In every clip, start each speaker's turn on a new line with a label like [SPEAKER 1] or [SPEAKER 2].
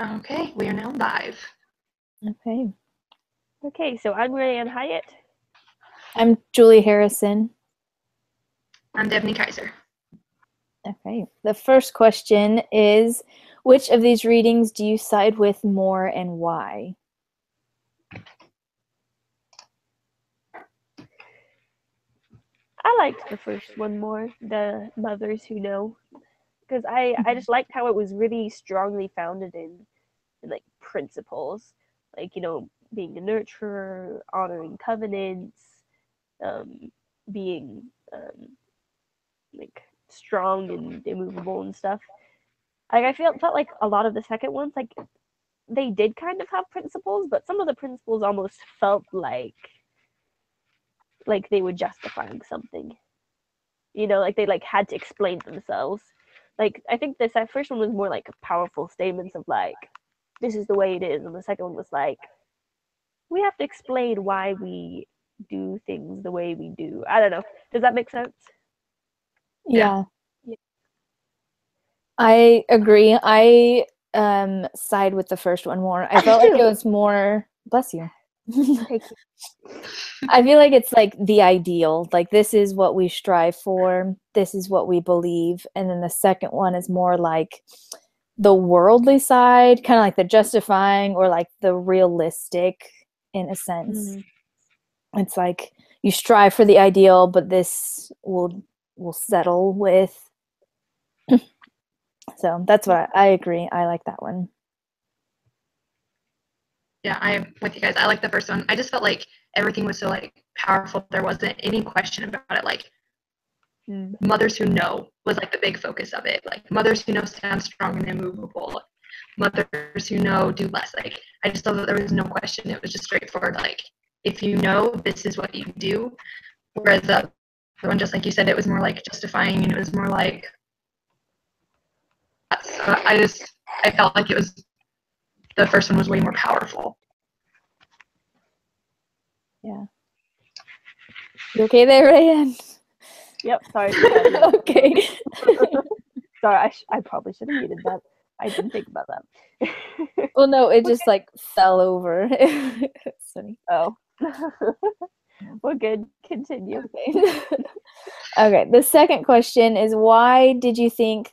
[SPEAKER 1] Okay, we are now live.
[SPEAKER 2] Okay.
[SPEAKER 3] Okay, so I'm Rayanne Hyatt.
[SPEAKER 2] I'm Julie Harrison.
[SPEAKER 1] I'm Devney Kaiser.
[SPEAKER 2] Okay. The first question is, which of these readings do you side with more and why?
[SPEAKER 3] I liked the first one more, the Mothers Who Know, because I just liked how it was really strongly founded in like principles, like being a nurturer, honoring covenants, um, being like strong and immovable and stuff. Like I felt like a lot of the second ones, like they did kind of have principles, but some of the principles almost felt like they were justifying something. Like they like had to explain themselves. Like I think this that first one was more like powerful statements of like this is the way it is, and the second one was like we have to explain why we do things the way we do. I don't know. Does that make sense?
[SPEAKER 2] Yeah.
[SPEAKER 3] Yeah.
[SPEAKER 2] I agree. I side with the first one more. I felt like it was more, bless you.
[SPEAKER 3] Thank you.
[SPEAKER 2] I feel like it's like the ideal. Like this is what we strive for. This is what we believe. And then the second one is more like the worldly side, kind of like the justifying or like the realistic in a sense. It's like you strive for the ideal, but this will settle with. So that's what I agree. I like that one.
[SPEAKER 1] Yeah, I'm with you guys. I like the first one. I just felt like everything was so like powerful. There wasn't any question about it. Like mothers who know was like the big focus of it. Like mothers who know stand strong and immovable. Mothers who know do less. Like I just thought that there was no question. It was just straightforward. Like if you know, this is what you do. Whereas the one, just like you said, it was more like justifying, and it was more like. So I felt like it was the first one was way more powerful.
[SPEAKER 2] Yeah. You okay there, Ryan?
[SPEAKER 3] Yep. Sorry.
[SPEAKER 2] Okay.
[SPEAKER 3] Sorry. I probably should have muted that. I didn't think about that.
[SPEAKER 2] Well, no, it just like fell over. Sorry.
[SPEAKER 3] Oh. We're good. Continue.
[SPEAKER 2] Okay. Okay. The second question is, why did you think,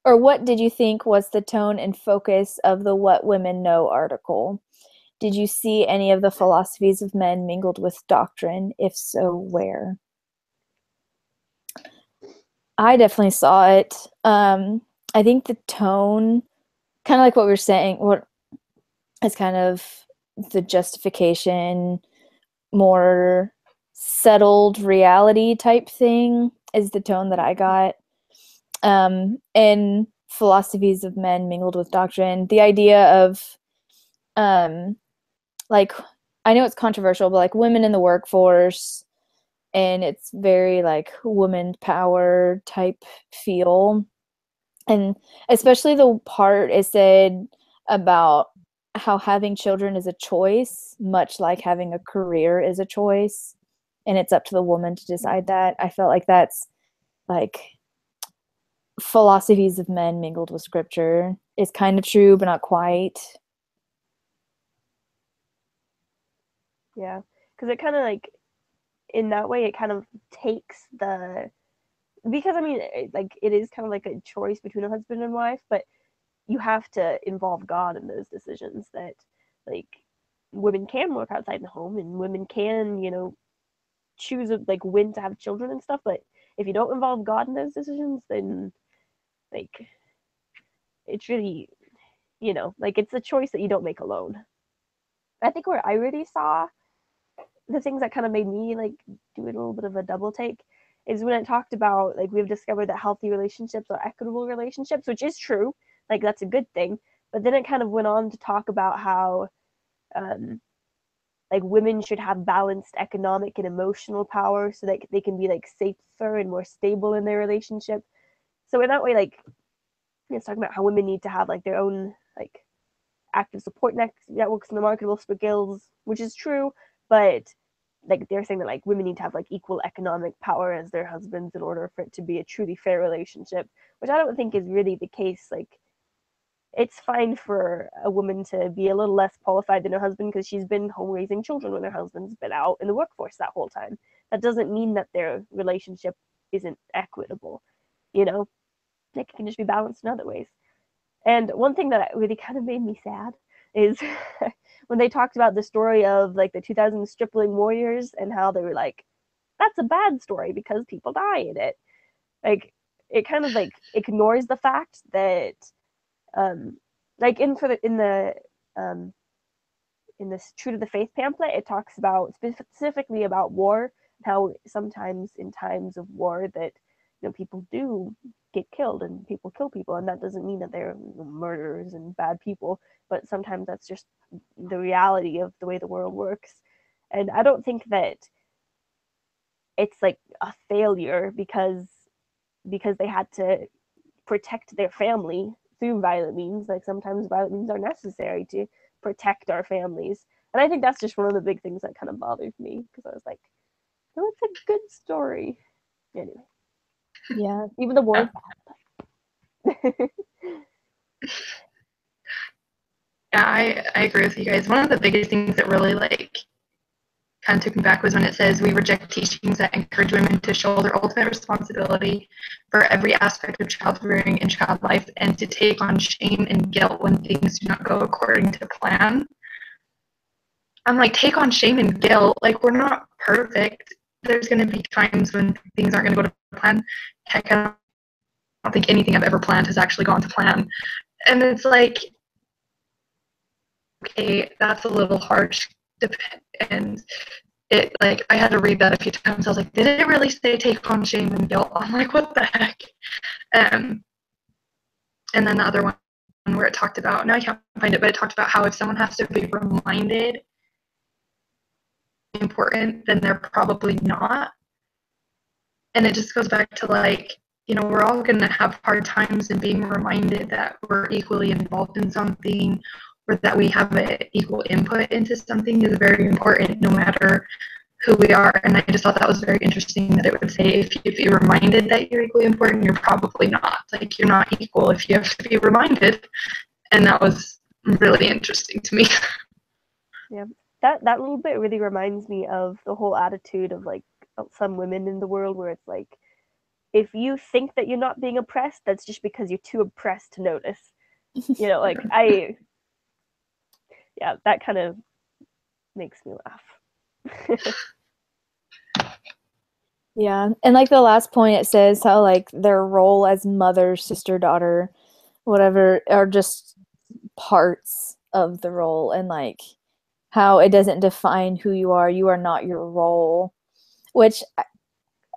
[SPEAKER 2] or what did you think was the tone and focus of the What Women Know article? Did you see any of the philosophies of men mingled with doctrine? If so, where? I definitely saw it. I think the tone, kind of like what we were saying, what is kind of the justification, more settled reality type thing is the tone that I got. And philosophies of men mingled with doctrine, the idea of like, I know it's controversial, but like women in the workforce, and it's very like woman power type feel. And especially the part it said about how having children is a choice, much like having a career is a choice, and it's up to the woman to decide that. I felt like that's like philosophies of men mingled with scripture is kind of true, but not quite.
[SPEAKER 3] Yeah, because it kind of like in that way it kind of takes the because I mean like it is kind of like a choice between a husband and wife, but you have to involve God in those decisions. That like women can work outside the home and women can choose like when to have children and stuff, but if you don't involve God in those decisions, then like it's really like it's a choice that you don't make alone. I think where I really saw the things that kind of made me like do a little bit of a double take is when it talked about like we've discovered that healthy relationships are equitable relationships, which is true. Like that's a good thing. But then it kind of went on to talk about how um, like women should have balanced economic and emotional power so that they can be like safer and more stable in their relationship. So in that way, like it's talking about how women need to have like their own like active support networks and the marketable skills, which is true, but like they're saying that like women need to have like equal economic power as their husbands in order for it to be a truly fair relationship, which I don't think is really the case. Like it's fine for a woman to be a little less qualified than her husband because she's been home raising children when her husband's been out in the workforce that whole time. That doesn't mean that their relationship isn't equitable, you know? It can just be balanced in other ways. And one thing that really kind of made me sad is when they talked about the story of like the 2000 stripling warriors and how they were like, that's a bad story because people die in it. Like, it kind of like ignores the fact that like in this True to the Faith pamphlet, it talks about specifically about war and how sometimes in times of war that people do get killed and people kill people, and that doesn't mean that they're murderers and bad people, but sometimes that's just the reality of the way the world works. And I don't think that it's like a failure because they had to protect their family through violent means. Like sometimes violent means are necessary to protect our families. And I think that's just one of the big things that kind of bothered me because I was like, oh, it's a good story. Anyway.
[SPEAKER 2] Yeah.
[SPEAKER 3] Even the war.
[SPEAKER 1] Yeah, I agree with you guys. One of the biggest things that really like kind of took me back was when it says we reject teachings that encourage women to shoulder ultimate responsibility for every aspect of child rearing and child life and to take on shame and guilt when things do not go according to plan. I'm like, take on shame and guilt. Like, we're not perfect. There's going to be times when things aren't going to go to plan. Heck, I don't think anything I've ever planned has actually gone to plan. And it's like, okay, that's a little harsh. And it, like, I had to read that a few times. I was like, did it really say take on shame and guilt? I'm like, what the heck? And then the other one where it talked about, no, I can't find it, but it talked about how if someone has to be reminded important, then they're probably not. And it just goes back to like, we're all going to have hard times, and being reminded that we're equally involved in something or that we have an equal input into something is very important no matter who we are. And I just thought that was very interesting that it would say if you're reminded that you're equally important, you're probably not. Like, you're not equal if you have to be reminded. And that was really interesting to me.
[SPEAKER 3] Yeah, that little bit really reminds me of the whole attitude of like some women in the world where it's like, if you think that you're not being oppressed, that's just because you're too oppressed to notice. Like yeah, that kind of makes me laugh.
[SPEAKER 2] Yeah. And like the last point, it says how like their role as mother, sister, daughter, whatever, are just parts of the role, and like how it doesn't define who you are. You are not your role, which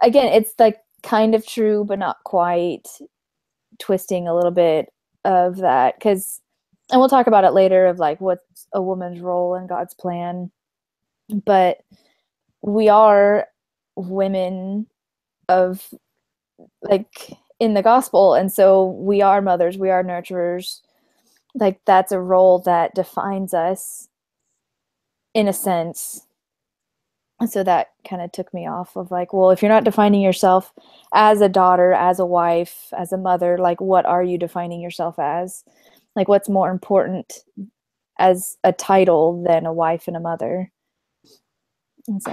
[SPEAKER 2] again, it's like kind of true, but not quite, twisting a little bit of that. And we'll talk about it later of like what's a woman's role in God's plan. But we are women of like in the gospel, and so we are mothers, we are nurturers. Like, that's a role that defines us in a sense. And so that kind of took me off of like, well, if you're not defining yourself as a daughter, as a wife, as a mother, like what are you defining yourself as? Like, what's more important as a title than a wife and a mother? And so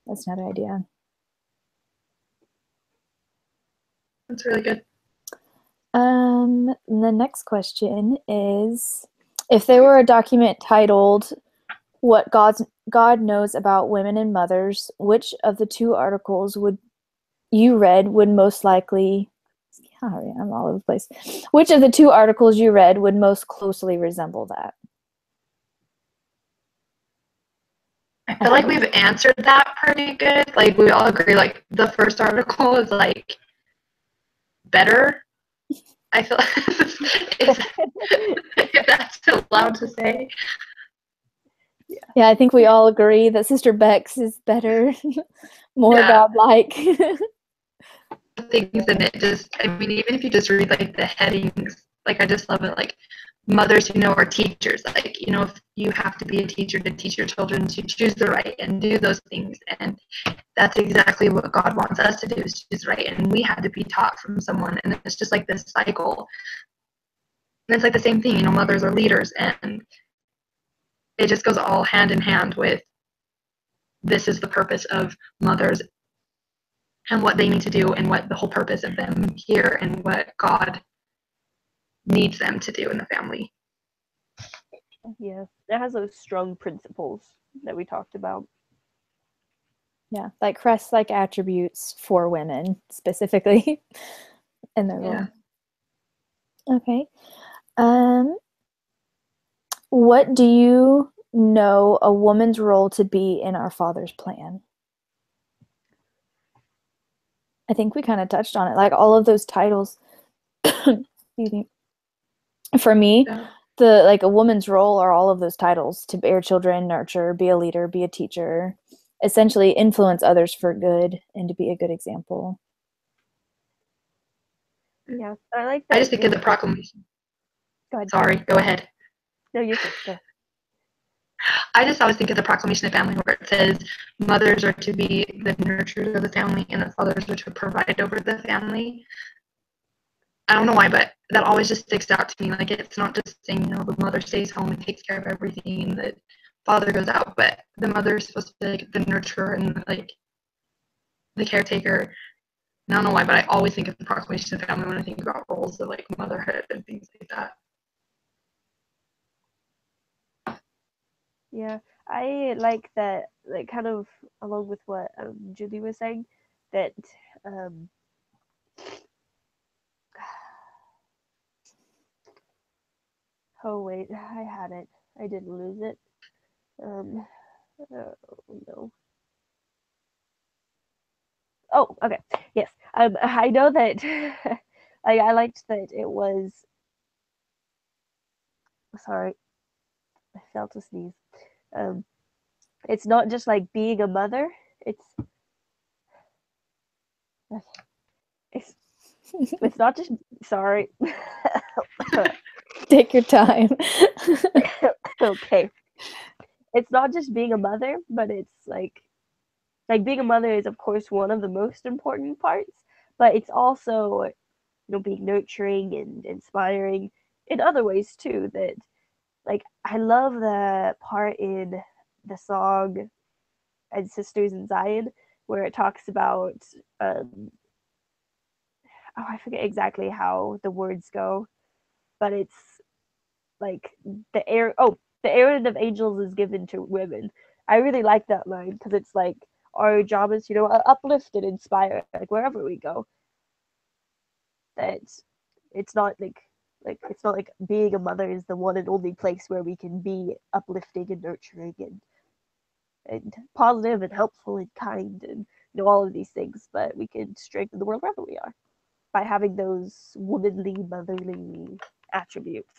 [SPEAKER 2] that's another idea.
[SPEAKER 1] That's really good.
[SPEAKER 2] The next question is, if there were a document titled "What God Knows About Women and Mothers," which of the two articles would most likely, sorry, I'm all over the place. Which of the two articles you read would most closely resemble that?
[SPEAKER 1] I feel like we've answered that pretty good. Like, we all agree, like, the first article is, like, better. I feel if that's allowed to say.
[SPEAKER 2] Yeah, I think we all agree that Sister Beck's is better, more godlike.
[SPEAKER 1] Things in it just, I mean, even if you just read, like, the headings, like, I just love it, like, mothers who are teachers, like, if you have to be a teacher to teach your children to choose the right and do those things, and that's exactly what God wants us to do, is choose right, and we had to be taught from someone, and it's just like this cycle And it's like the same thing, you know, mothers are leaders, and it just goes all hand in hand with this is the purpose of mothers and what they need to do and what the whole purpose of them here and what God needs them to do in the family.
[SPEAKER 3] Yeah, it has those strong principles that we talked about.
[SPEAKER 2] Yeah, like Christ-like attributes for women specifically in their role. Okay. What do you know a woman's role to be in our Father's plan? I think we kind of touched on it, like all of those titles. Excuse me. For me, a woman's role are all of those titles: to bear children, nurture, be a leader, be a teacher, essentially influence others for good, and to be a good example.
[SPEAKER 3] Yeah, I like that.
[SPEAKER 1] I just think of the proclamation.
[SPEAKER 3] Go ahead.
[SPEAKER 1] Sorry, go ahead.
[SPEAKER 3] No, you're good. Go.
[SPEAKER 1] I just always think of the proclamation of family where it says mothers are to be the nurturers of the family and the fathers are to provide over the family. I don't know why, but that always just sticks out to me. Like, it's not just saying, you know, the mother stays home and takes care of everything, the father goes out, but the mother is supposed to be like the nurturer and like the caretaker. And I don't know why, but I always think of the proclamation of family when I think about roles of like motherhood and things like that.
[SPEAKER 3] Yeah, I like that, like, kind of along with what Julie was saying, that oh wait, I had it. I didn't lose it. Oh no. Oh, okay. Yes. I know that I liked that it was, sorry, I felt a sneeze. It's not just like being a mother. It's not just, sorry.
[SPEAKER 2] Take your time.
[SPEAKER 3] Okay. It's not just being a mother, but it's like being a mother is of course one of the most important parts, but it's also, you know, being nurturing and inspiring in other ways too. That, like, I love the part in the song and Sisters in Zion where it talks about I forget exactly how the words go, but it's like the errand of angels is given to women. I really like that line because it's like our job is, you know, uplift and inspire, like wherever we go. That it's not like being a mother is the one and only place where we can be uplifting and nurturing and positive and helpful and kind and, you know, all of these things, but we can strengthen the world wherever we are by having those womanly, motherly attributes.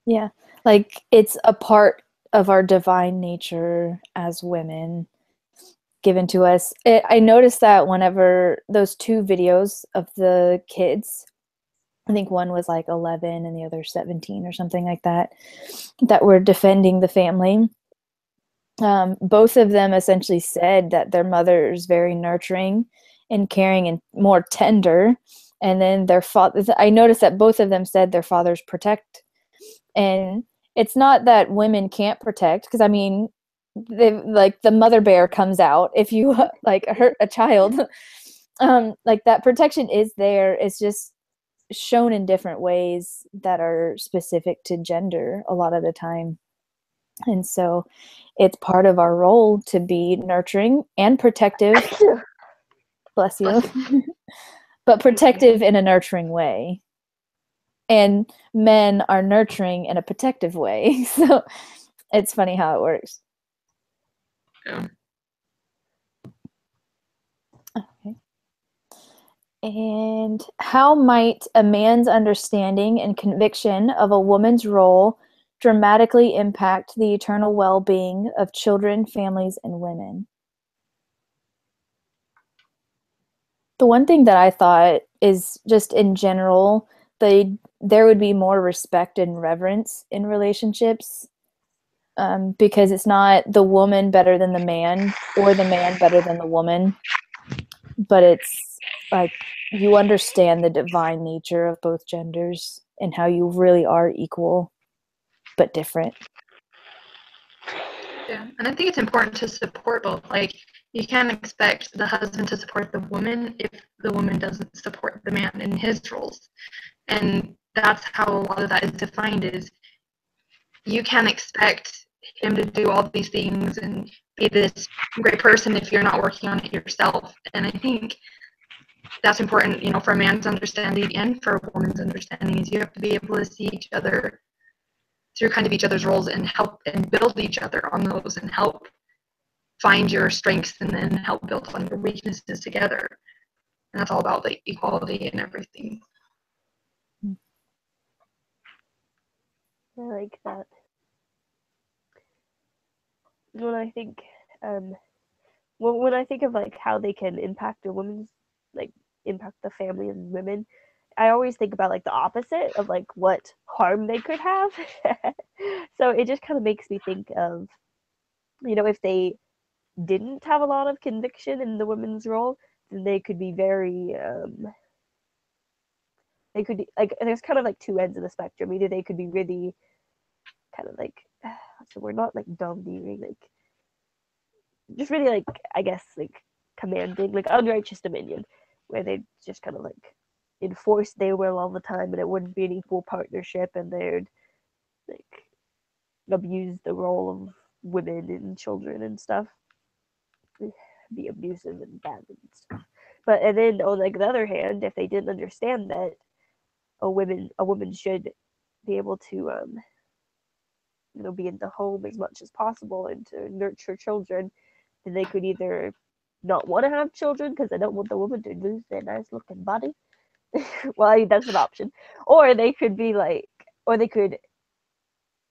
[SPEAKER 2] Yeah, like it's a part of our divine nature as women given to us. I noticed that whenever those two videos of the kids, I think one was like 11 and the other 17 or something like that, that were defending the family. Both of them essentially said that their mother is very nurturing and caring and more tender. And then their father, I noticed that both of them said their fathers protect. And it's not that women can't protect, because I mean, like the mother bear comes out if you like hurt a child. Like that protection is there. It's just shown in different ways that are specific to gender a lot of the time. And so it's part of our role to be nurturing and protective. Bless you. But protective in a nurturing way. And men are nurturing in a protective way. So it's funny how it works.
[SPEAKER 1] Yeah.
[SPEAKER 2] Okay. And how might a man's understanding and conviction of a woman's role dramatically impact the eternal well-being of children, families, and women? The one thing that I thought is just in general, there would be more respect and reverence in relationships, because it's not the woman better than the man or the man better than the woman, but it's like you understand the divine nature of both genders and how you really are equal but different.
[SPEAKER 1] Yeah, and I think it's important to support both. Like, you can't expect the husband to support the woman if the woman doesn't support the man in his roles. And that's how a lot of that is defined, is you can't expect him to do all these things and be this great person if you're not working on it yourself. And I think that's important, you know, for a man's understanding and for a woman's understanding, is you have to be able to see each other through kind of each other's roles and help and build each other on those and help find your strengths and then help build on your weaknesses together. And that's all about like equality and everything.
[SPEAKER 3] I like that. When I think, when I think of like how they can impact a woman's, like impact the family and women, I always think about like the opposite of like what harm they could have. So it just kind of makes me think of, you know, if they didn't have a lot of conviction in the women's role, then they could be very, they could, like, there's kind of like two ends of the spectrum. Either they could be really kind of like, so we're not like domineering, like just really like, I guess, like commanding, like unrighteous dominion, where they just kind of like enforce their will all the time, and it wouldn't be an equal partnership, and they'd like abuse the role of women and children and stuff, be abusive and bad and stuff. But and then on like the other hand, if they didn't understand that a woman should be able to you know, be in the home as much as possible and to nurture children, then they could either not want to have children because they don't want the woman to lose their nice looking body. Well, I mean, that's an option. Or they could be like, or they could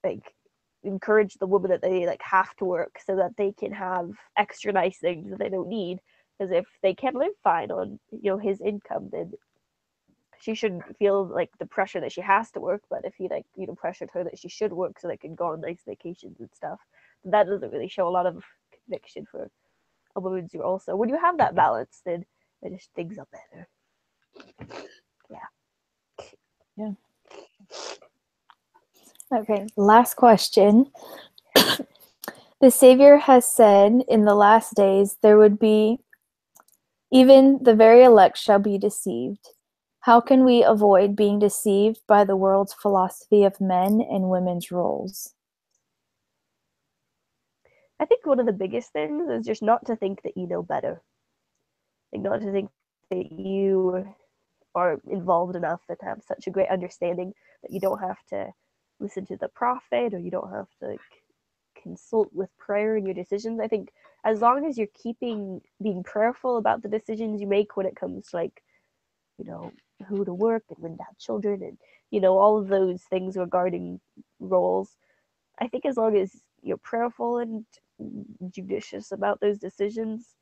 [SPEAKER 3] like encourage the woman that they like have to work so that they can have extra nice things that they don't need. Because if they can live fine on, you know, his income, then she shouldn't feel like the pressure that she has to work. But if he like, you know, pressured her that she should work so they can go on nice vacations and stuff, that doesn't really show a lot of conviction for a woman's role. So when you have that balance, then just things are better. Yeah.
[SPEAKER 2] Yeah. Okay, last question. The Savior has said in the last days there would be, even the very elect shall be deceived. How can we avoid being deceived by the world's philosophy of men and women's roles?
[SPEAKER 3] I think one of the biggest things is just not to think that you know better. Like not to think that you are involved enough and have such a great understanding that you don't have to listen to the prophet, or you don't have to like consult with prayer in your decisions. I think as long as you're being prayerful about the decisions you make when it comes to like, you know, who to work and when to have children and, you know, all of those things regarding roles, I think as long as you're prayerful and judicious about those decisions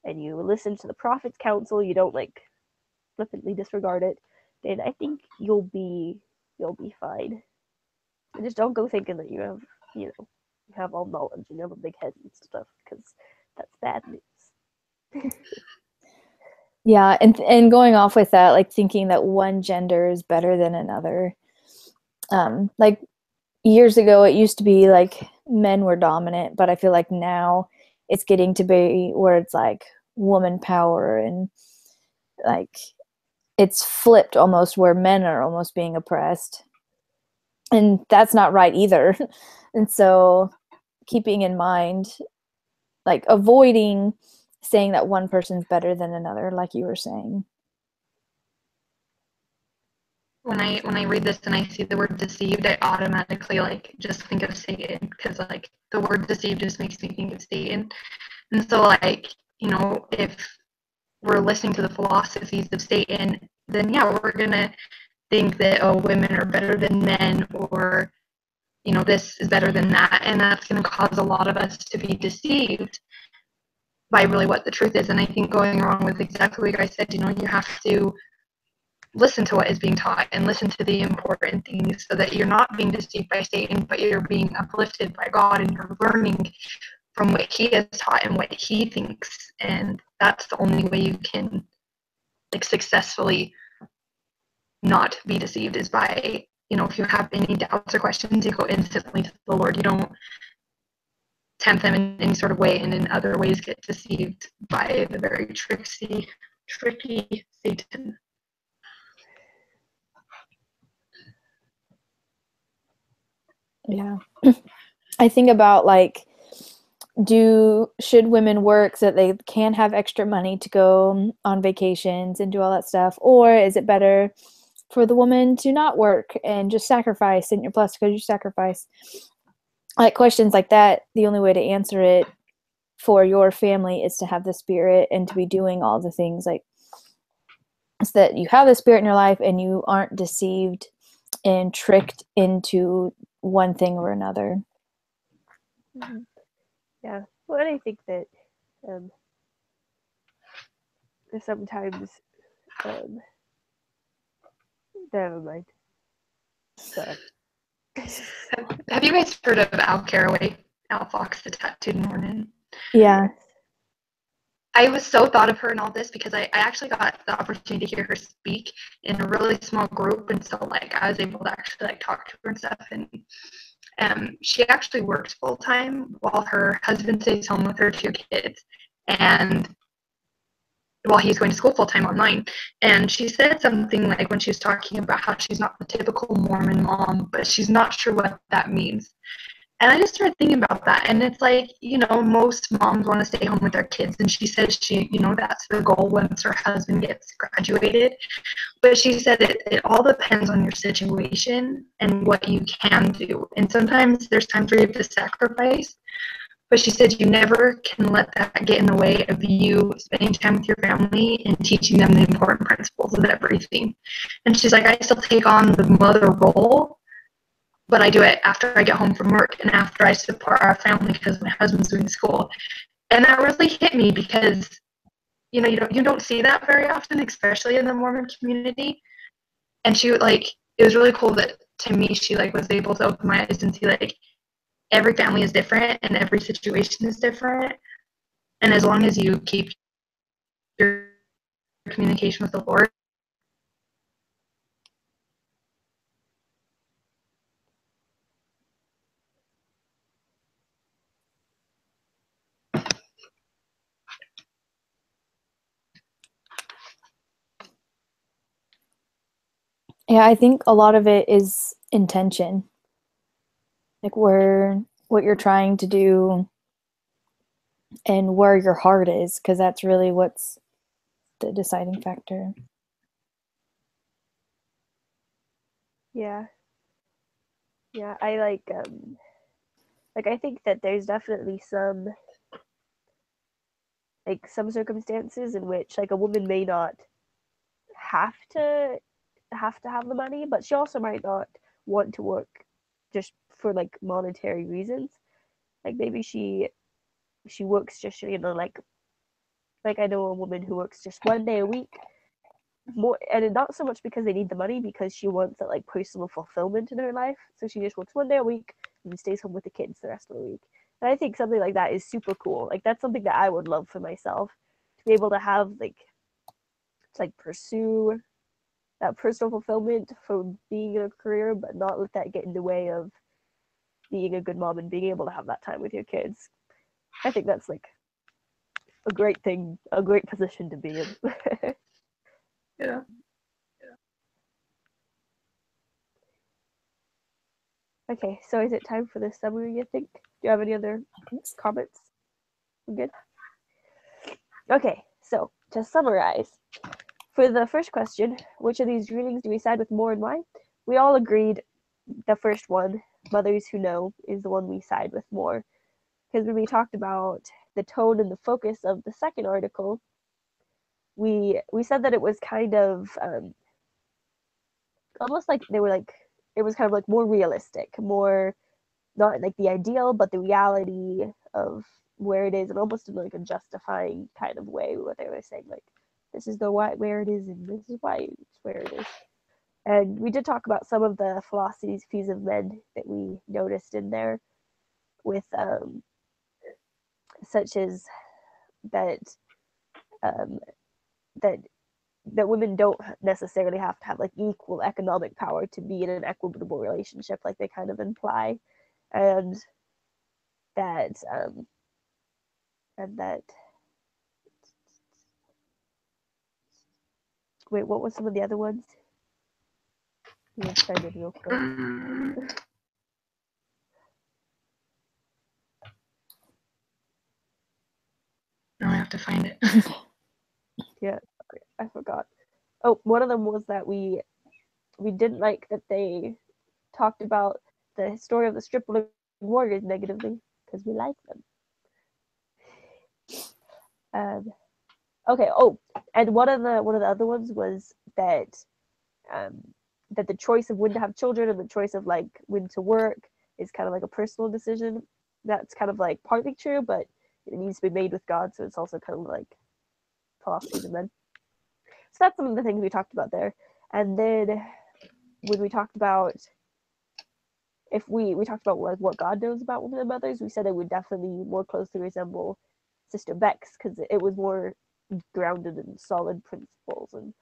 [SPEAKER 3] and you listen to the prophet's counsel, you don't like flippantly disregard it, then I think you'll be fine. And just don't go thinking that you have, you know, you have all knowledge and you have a big head and stuff, because that's bad news.
[SPEAKER 2] Yeah, and going off with that, like thinking that one gender is better than another. Like years ago, it used to be like men were dominant, but I feel like now it's getting to be where it's like woman power, and like it's flipped almost, where men are almost being oppressed. And that's not right either. And so keeping in mind, like avoiding saying that one person's better than another, like you were saying.
[SPEAKER 1] When I read this and I see the word deceived, I automatically like just think of Satan, because like the word deceived just makes me think of Satan. And so like, you know, if we're listening to the philosophies of Satan, then yeah, we're gonna think that, oh, women are better than men, or, you know, this is better than that, and that's going to cause a lot of us to be deceived by really what the truth is. And I think going along with exactly what you guys said, you know, you have to listen to what is being taught and listen to the important things so that you're not being deceived by Satan, but you're being uplifted by God and you're learning from what he has taught and what he thinks. And that's the only way you can like successfully not be deceived is by, if you have any doubts or questions, you go instantly to the Lord. You don't tempt them in any sort of way, and in other ways get deceived by the very tricky Satan.
[SPEAKER 2] Yeah. I think about like, should women work so that they can have extra money to go on vacations and do all that stuff? Or is it better for the woman to not work and just sacrifice, and you're blessed because you sacrifice? Like questions like that, the only way to answer it for your family is to have the Spirit and to be doing all the things, like, so that you have the Spirit in your life and you aren't deceived and tricked into one thing or another.
[SPEAKER 3] Mm-hmm. Yeah. Well, and I think that sometimes never mind. Sorry.
[SPEAKER 1] Have you guys heard of Al Caraway, Al Fox, the Tattooed Mormon?
[SPEAKER 2] Yeah.
[SPEAKER 1] I was so thought of her in all this because I actually got the opportunity to hear her speak in a really small group, and so like I was able to actually like talk to her and stuff. And she actually works full time while her husband stays home with her 2 kids, and while he's going to school full time online. And she said something like, when she was talking about how she's not the typical Mormon mom, but she's not sure what that means. And I just started thinking about that. And it's like, most moms want to stay home with their kids. And she said that's the goal once her husband gets graduated. But she said it all depends on your situation and what you can do. And sometimes there's times where you have to sacrifice. But she said you never can let that get in the way of you spending time with your family and teaching them the important principles of everything. And she's like, I still take on the mother role, but I do it after I get home from work and after I support our family because my husband's doing school. And that really hit me because, you don't see that very often, especially in the Mormon community. And she it was really cool that, to me, she was able to open my eyes and see every family is different and every situation is different. And as long as you keep your communication with the Lord,
[SPEAKER 2] Yeah, I think a lot of it is intention. Like what you're trying to do and where your heart is, because that's really what's the deciding factor.
[SPEAKER 3] Yeah. Yeah, I I think that there's definitely some circumstances in which a woman may not have to have the money, but she also might not want to work just for monetary reasons. Maybe she works just I know a woman who works just 1 day a week, more, and not so much because they need the money, because she wants that personal fulfillment in her life. So she just works 1 day a week and stays home with the kids the rest of the week. And I think something like that is super cool. That's something that I would love for myself, to be able to have to pursue that personal fulfillment for being in a career, but not let that get in the way of being a good mom and being able to have that time with your kids. I think that's a great thing, a great position to be in.
[SPEAKER 1] yeah.
[SPEAKER 3] Okay, so is it time for the summary, you think? Do you have any other comments? We're good? Okay, so to summarize, for the first question, which of these readings do we side with more and why? We all agreed the first one, Mothers Who Know, is the one we side with more. Because when we talked about the tone and the focus of the second article, we said that it was kind of almost they were it was kind of more realistic, more not the ideal, but the reality of where it is, and almost in a justifying kind of way, what they were saying, this is the where it is, and this is why it's where it is. And we did talk about some of the philosophies of men that we noticed in there, with such as that that that women don't necessarily have to have like equal economic power to be in an equitable relationship, like they kind of imply, and that and that wait, what was some of the other ones? Let's find it real quick.
[SPEAKER 1] Now I have to find it.
[SPEAKER 3] Yeah, okay, I forgot. Oh, one of them was that we didn't like that they talked about the story of the stripling warriors negatively because we like them. Okay. Oh, and one of the other ones was that that the choice of when to have children and the choice of like when to work is kind of like a personal decision. That's kind of like partly true, but it needs to be made with God, so it's also kind of like philosophy of men. So that's some of the things we talked about there. And then when we talked about if we talked about like what God knows about women and mothers, we said it would definitely more closely resemble Sister Beck's because it was more grounded in solid principles and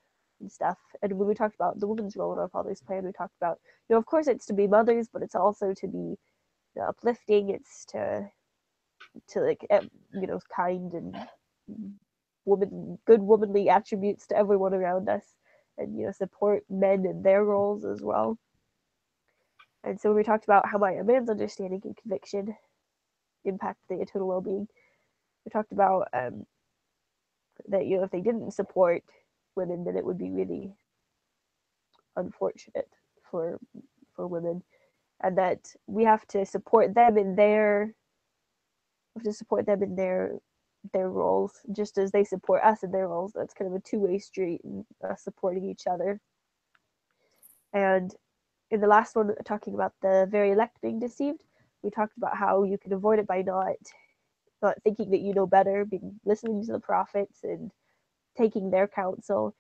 [SPEAKER 3] stuff. And when we talked about the woman's role in our father's plan, we talked about, of course it's to be mothers, but it's also to be uplifting. It's to like, kind and good womanly attributes to everyone around us, and support men in their roles as well. And so when we talked about how a man's understanding and conviction impact the eternal well-being, we talked about that if they didn't support women, then it would be really unfortunate for women, and that we have to support them in their roles just as they support us in their roles. That's kind of a two-way street, and us supporting each other. And in the last one, talking about the very elect being deceived, we talked about how you can avoid it by not thinking that you know better, listening to the prophets and taking their counsel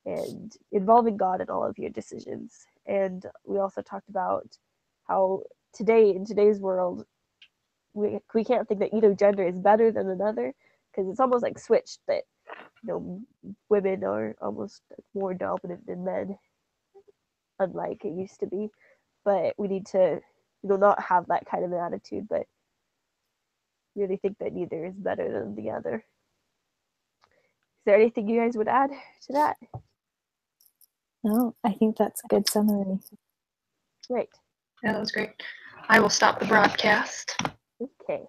[SPEAKER 3] and involving God in all of your decisions. And we also talked about how in today's world, we can't think that either gender is better than another, because it's almost like switched that women are almost more dominant than men, unlike it used to be. But we need to not have that kind of an attitude, but really think that neither is better than the other. Is there anything you guys would add to that?
[SPEAKER 2] No, I think that's a good summary.
[SPEAKER 3] Great.
[SPEAKER 1] Yeah, that was great. I will stop the broadcast.
[SPEAKER 3] Okay.